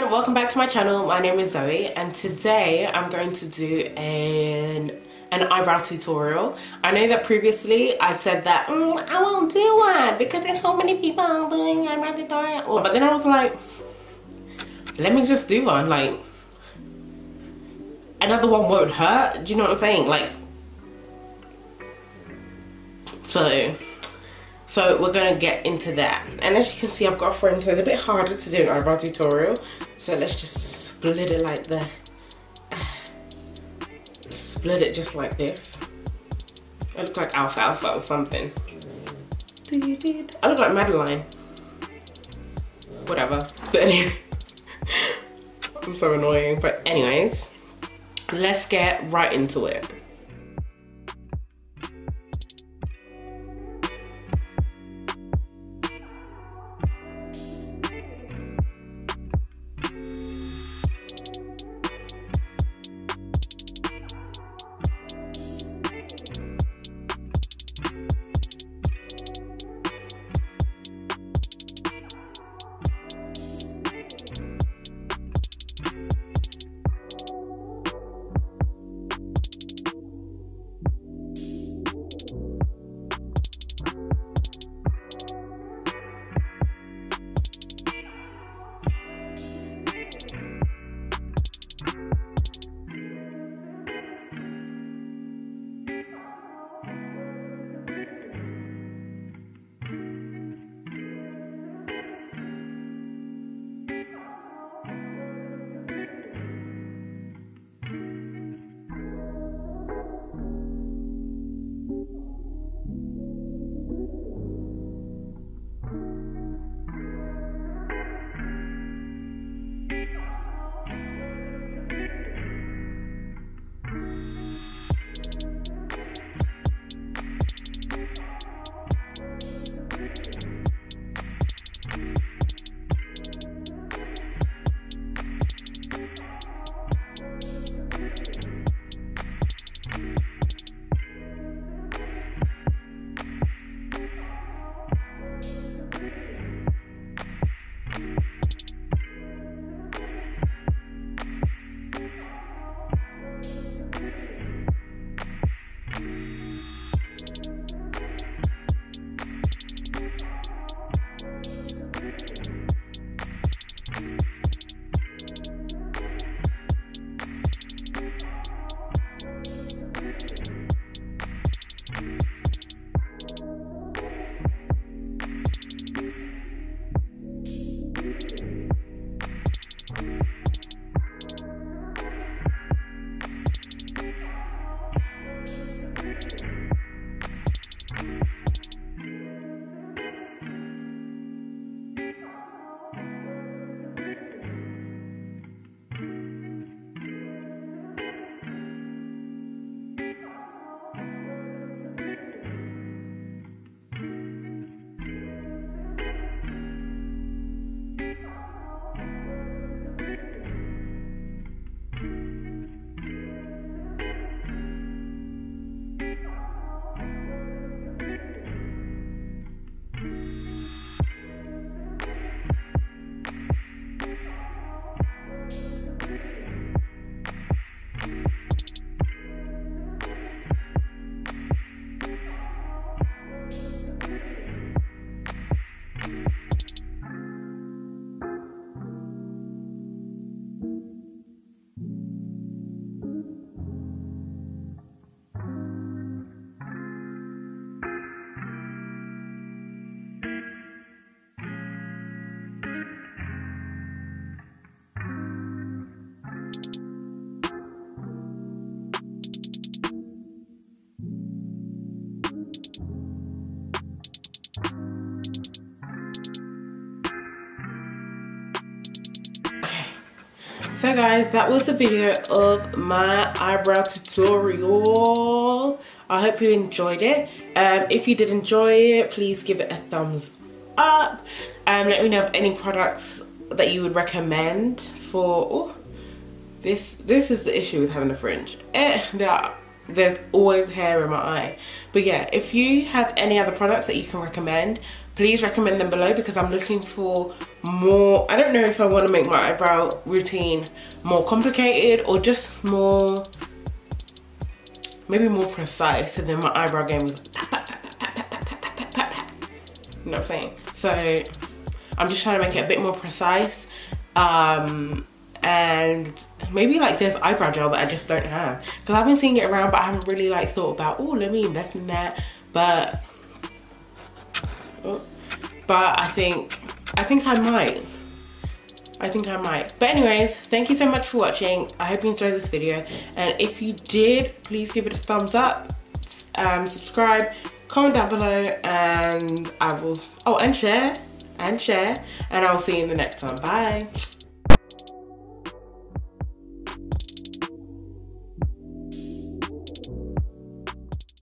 everyone, welcome back to my channel. My name is Zoe and today I'm going to do an eyebrow tutorial. I know that previously I said that I won't do one because there's so many people doing eyebrow tutorial. But then I was like, let me just do one. Like, another one won't hurt. Do you know what I'm saying? Like, so we're gonna get into that. And as you can see, I've got a fringe, so it's a bit harder to do an eyebrow tutorial. So let's just split it like that. Split it just like this. I look like Alfalfa or something. I look like Madeline. Whatever. But anyway, I'm so annoying. But anyways, let's get right into it. So guys, that was the video of my eyebrow tutorial. I hope you enjoyed it. If you did enjoy it, please give it a thumbs up. Let me know of any products that you would recommend for this is the issue with having a fringe. There's always hair in my eye. But yeah, if you have any other products that you can recommend, please recommend them below, because I'm looking for more. I don't know if I want to make my eyebrow routine more complicated or just more, maybe more precise, and then my eyebrow game was you know what I'm saying? So I'm just trying to make it a bit more precise, and maybe like there's eyebrow gel that I just don't have, because I've been seeing it around but I haven't really like thought about, oh, let me invest in that. But I think I might. But anyways, thank you so much for watching. I hope you enjoyed this video, and if you did, please give it a thumbs up, subscribe, comment down below, and I will, oh, and share, and I will see you in the next one. Bye.